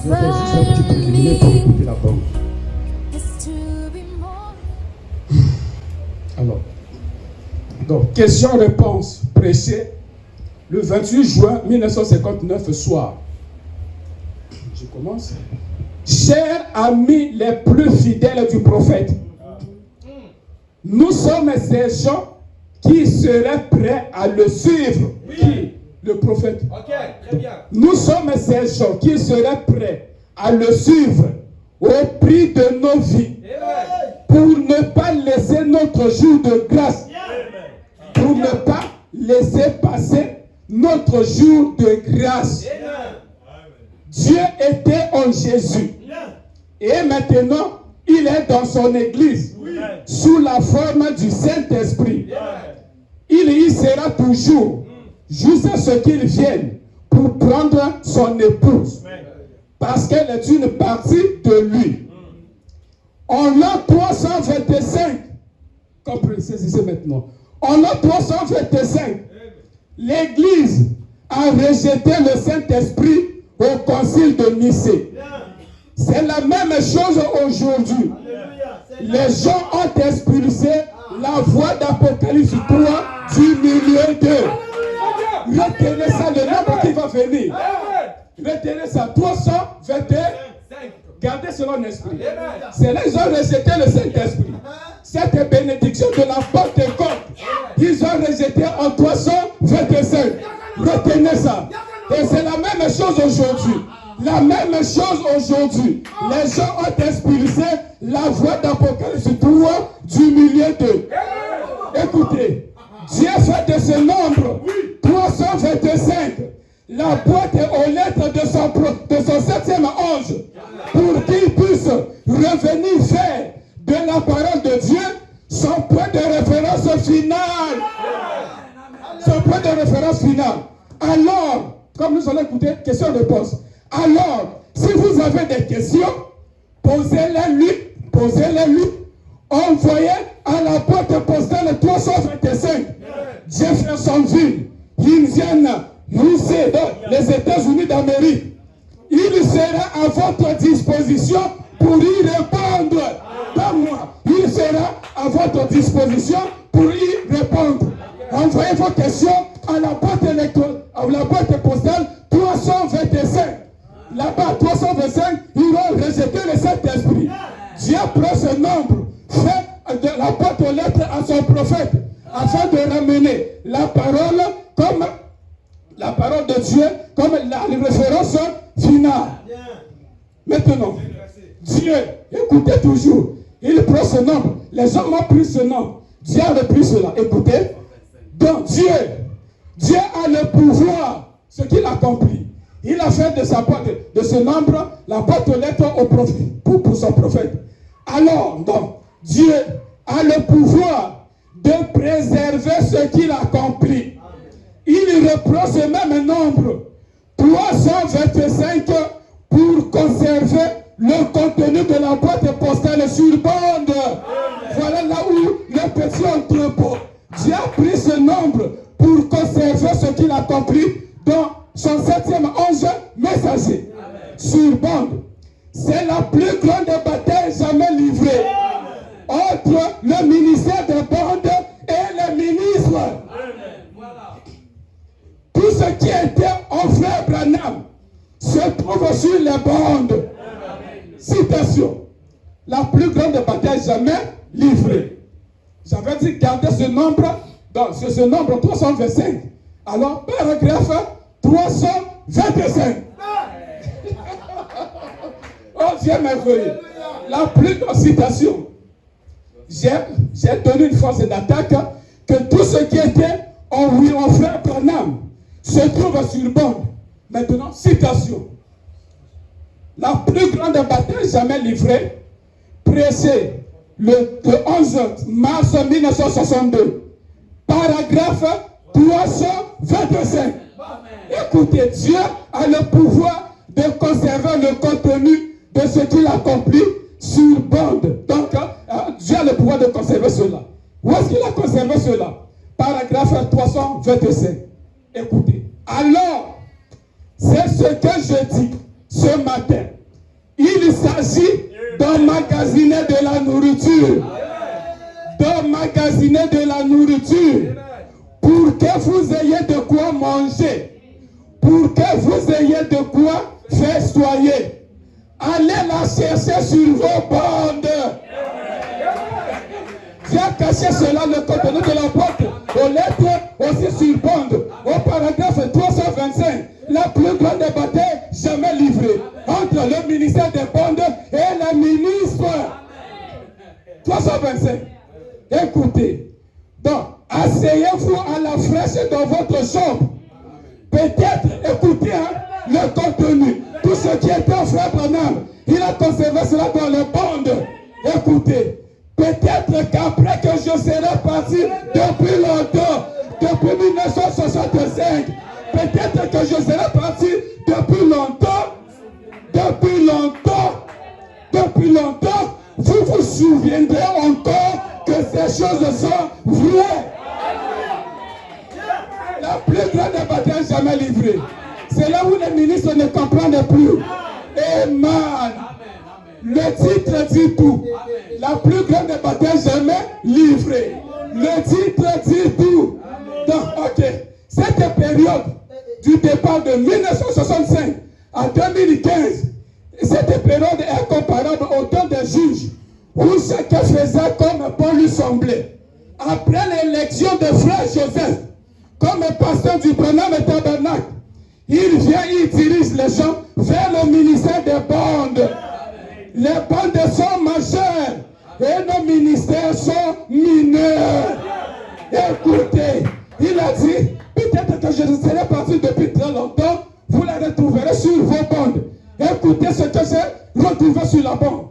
Je fais juste un petit résumé pour écouter la parole. Alors, donc, question-réponse prêchée le 28 juin 1959 soir. Je commence. Chers amis les plus fidèles du prophète, nous sommes ces gens qui seraient prêts à le suivre. Oui. Qui? Le prophète. Ok, très bien. Nous sommes ces gens qui seraient prêts à le suivre au prix de nos vies. Pour ne pas laisser notre jour de grâce. Pour ne pas laisser passer notre jour de grâce. Dieu était en Jésus. Et maintenant, il est dans son église. Sous la forme du Saint-Esprit. Il y sera toujours. Jusqu'à ce qu'il vienne pour prendre son épouse. Parce qu'elle est une partie de lui. En l'an 325, comprenez, saisissez maintenant. En l'an 325, l'Église a rejeté le Saint-Esprit au concile de Nicée. C'est la même chose aujourd'hui. Les gens ont expulsé la voix d'Apocalypse 3 du milieu d'eux. Retenez ça, le nombre qui va venir. Retenez ça, 321. Gardez cela en esprit. C'est là qu'ils ont rejeté le Saint-Esprit. Cette bénédiction de la Pentecôte, ils ont rejeté en 325. Retenez ça. Et c'est la même chose aujourd'hui. La même chose aujourd'hui. Les gens ont expulsé la voix d'Apocalypse 3 du milieu d'eux. Écoutez, Dieu fait de ce nombre 325 la boîte aux lettres de son septième ange pour qu'il puisse revenir faire de la parole de Dieu son point de référence final. Son point de référence final. Alors, comme nous allons écouter, question-réponse. Alors, si vous avez des questions, posez-les lui. Envoyez à la boîte postale 325 Jeffersonville, Indiana, USA, dans les États-Unis d'Amérique. Il sera à votre disposition pour y répondre. Pas moi. Il sera à votre disposition pour y répondre. Envoyez vos questions à la boîte électorale, à la boîte postale 325. Là-bas, 325, ils ont rejeté le Saint-Esprit. Dieu prend ce nombre, fait de la boîte aux lettres à son prophète, afin de ramener la parole comme la parole de Dieu, comme la référence finale. Maintenant, Dieu, écoutez toujours, il prend ce nombre. Les hommes ont pris ce nombre. Dieu a repris cela. Écoutez. Donc Dieu a le pouvoir, ce qu'il a accompli. Il a fait de ce nombre la boîte aux lettres au prophète, pour son prophète. Alors, donc, Dieu a le pouvoir de préserver ce qu'il a accompli. Il reprend ce même nombre, 325, pour conserver le contenu de la boîte postale sur bande. Voilà là où le petit entrepôt. Dieu a pris ce nombre pour conserver ce qu'il a accompli dans son septième ange messager. Amen. Sur bande. C'est la plus grande bataille jamais livrée. Entre le ministère des bandes et les ministres. Voilà. Tout ce qui était en frère Branham se trouve sur les bandes. Amen. Citation. La plus grande bataille jamais livrée. J'avais dit garder ce nombre, donc ce nombre 325. Alors, paragraphe 325. Oh Dieu merveilleux. La plus grande citation. J'ai donné une force d'attaque que tout ce qui était en frère Branham se trouve sur bande. Maintenant, citation. La plus grande bataille jamais livrée, pressée le 11 mars 1962, paragraphe 325. Écoutez, Dieu a le pouvoir de conserver le contenu de ce qu'il a accompli sur bande. Donc, Dieu a le pouvoir de conserver cela. Où est-ce qu'il a conservé cela? Paragraphe 325. Écoutez. Alors, c'est ce que je dis ce matin. Il s'agit d'emmagasiner de la nourriture. D'emmagasiner de la nourriture. Pour que vous ayez de quoi manger. Pour que vous ayez de quoi festoyer. Allez la chercher sur vos bandes. Viens cacher cela le contenu de la porte. Aux lettres aussi sur bande. Au paragraphe 325. La plus grande bataille jamais livrée. Entre le ministère des bandes et la ministre. 325. Écoutez. Donc, asseyez-vous à la fraîche dans votre chambre. Peut-être, écoutez le contenu. Tout ce qui était au frère Branham, il a conservé cela dans les bandes. Écoutez. Peut-être qu'après que je serai parti depuis longtemps, depuis 1965, peut-être que je serai parti depuis longtemps, vous vous souviendrez encore que ces choses sont vraies. La plus grande bataille jamais livrée. C'est là où les ministres ne comprennent plus. Amen. Le titre dit tout. La plus grande bataille jamais livrée. Le titre dit tout. Donc, ok. Cette période du départ de 1965 à 2015, cette période est comparable au temps des juges, où chacun faisait comme bon lui semblait. Après l'élection de frère Joseph, comme pasteur du Branham et Tabernacle, il vient, il dirige les gens vers le ministère des bandes. Les bandes sont majeures et nos ministères sont mineurs. Écoutez, il a dit, peut-être que je serai parti depuis très longtemps, vous les retrouverez sur vos bandes. Écoutez ce que j'ai retrouvé sur la bande.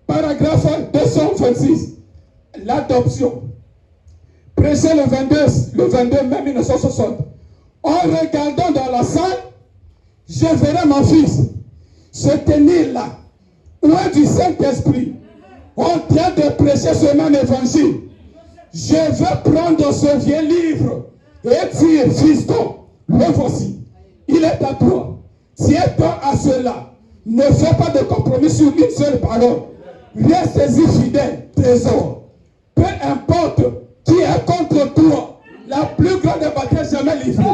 Paragraphe 226. L'adoption. Prêché le 22 mai 1960. En regardant dans la salle, je verrai mon fils se tenir là, loin du Saint-Esprit, en train de prêcher ce même évangile. Je vais prendre ce vieux livre et dire, fiston, le voici, il est à toi. Tiens-toi à cela. Ne fais pas de compromis sur une seule parole. Reste-y fidèle, trésor. Peu importe qui est contre toi, la plus grande bataille jamais livrée.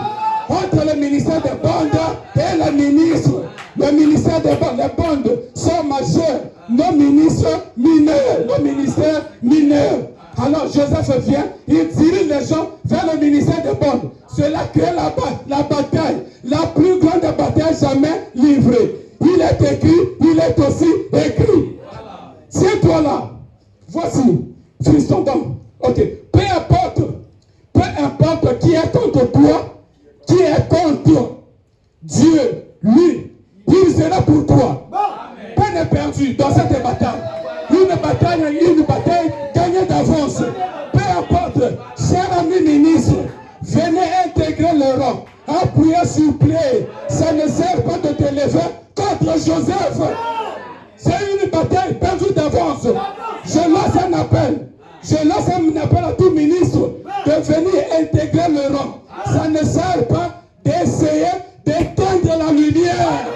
Entre le ministère des bandes et le ministre. Le ministère des bandes, les bandes sont majeurs. Nos ministres mineurs. Nos ministères mineurs. Alors Joseph vient, il dirige les gens vers le ministère des bandes. Cela crée la bataille. La plus grande bataille jamais livrée. Il est écrit, il est aussi écrit. Tiens-toi là. Voici. Fiston donc. Ok. Peu importe qui est contre toi, qui est contre Dieu, lui, il sera pour toi. Pas n'est perdu dans cette bataille. Une bataille gagnée d'avance. Peu importe, cher ami ministre, venez intégrer le rang. Appuyez s'il plaît. Ça ne sert pas de te lever contre Joseph. C'est une bataille perdue d'avance. Je lance un appel. À tout ministre de venir intégrer le rang. Ça ne sert pas d'essayer d'éteindre la lumière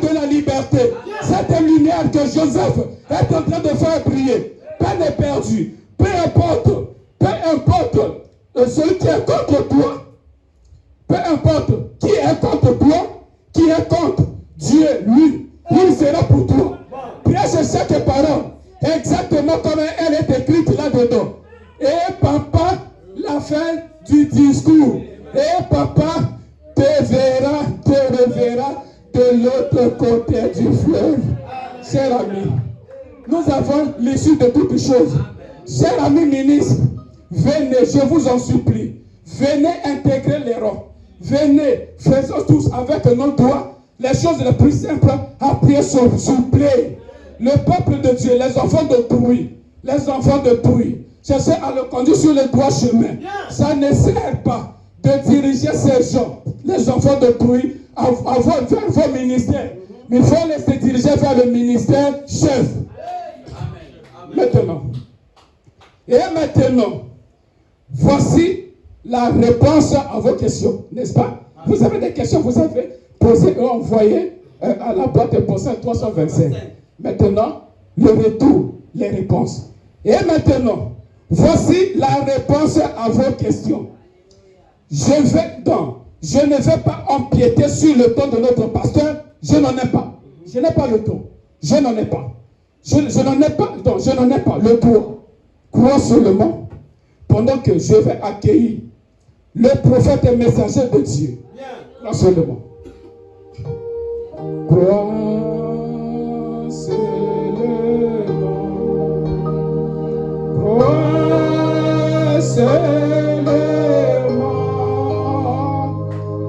de la liberté. Cette lumière que Joseph est en train de faire briller. Pas n'est perdu. Peu importe celui qui est contre toi. Peu importe qui est contre toi, qui est contre Dieu, lui, il sera pour toi. Prêche chaque parole, exactement comme elle est écrite là-dedans. Et papa, la fin du discours. Et papa te reverra de l'autre côté du fleuve. Cher ami, nous avons l'issue de toutes choses. Cher ami ministre, venez, je vous en supplie. Venez intégrer les rangs. Venez, faisons tous avec nos doigts les choses les plus simples. Appuyez s'il vous plaît. Le peuple de Dieu, les enfants de bruit, cherchez à le conduire sur le droit chemin. Ça ne sert pas de diriger ces gens, les enfants de bruit, vers vos ministères. Mais il faut les diriger vers le ministère chef. Maintenant, voici la réponse à vos questions, n'est-ce pas? Vous avez des questions, vous avez posé et envoyé à la boîte postale 325. Maintenant, le retour, les réponses. Et maintenant, voici la réponse à vos questions. Je ne vais pas empiéter sur le temps de notre pasteur. Je n'en ai pas. Je n'ai pas le temps. Je n'en ai pas. Je n'en ai pas. Donc, je n'en ai pas le droit. Crois seulement pendant que je vais accueillir le prophète et messager de Dieu. Crois seulement. Crois seulement. Crois seulement.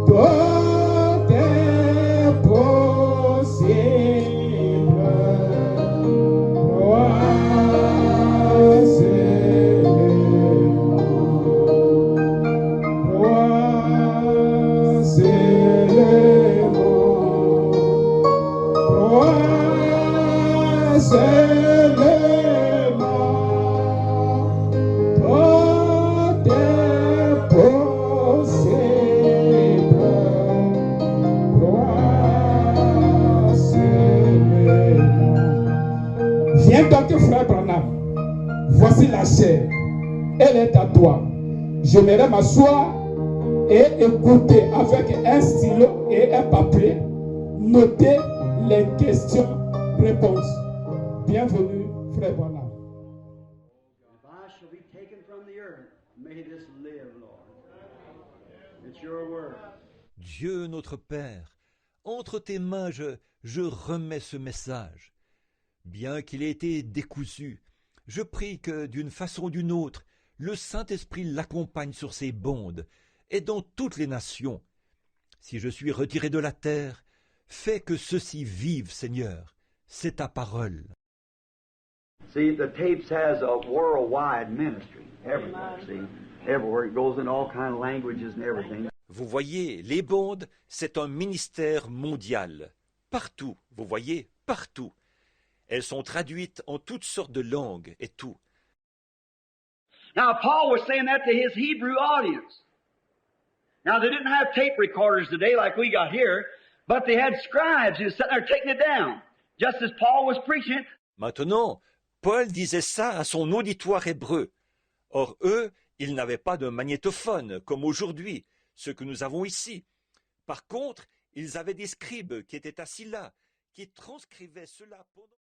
Tout est possible. Crois Viens donc, frère Branham. Voici la chair. Elle est à toi. J'aimerais m'asseoir et écouter avec un stylo et un papier, noter les questions-réponses. Bienvenue, frère Branham. If I shall be taken from the earth, may this live, Lord. It's your word. Dieu notre Père, entre tes mains je remets ce message. Bien qu'il ait été décousu, je prie que, d'une façon ou d'une autre, le Saint-Esprit l'accompagne sur ses bondes et dans toutes les nations. Si je suis retiré de la terre, fais que ceux-ci vivent, Seigneur. C'est ta parole. See, the tapes has a worldwide ministry. Everywhere, see. Everywhere. It goes in all kind of languages and everything. Vous voyez, les bondes, c'est un ministère mondial. Partout, vous voyez, partout. Elles sont traduites en toutes sortes de langues et tout. Now, Paul was saying that to his Hebrew audience. Now, they didn't have tape recorders today like we got here, but they had scribes who were sitting there taking it down, just as Paul was preaching it. Maintenant, Paul disait ça à son auditoire hébreu. Or, eux, ils n'avaient pas de magnétophone, comme aujourd'hui, ce que nous avons ici. Par contre, ils avaient des scribes qui étaient assis là, qui transcrivaient cela pendant...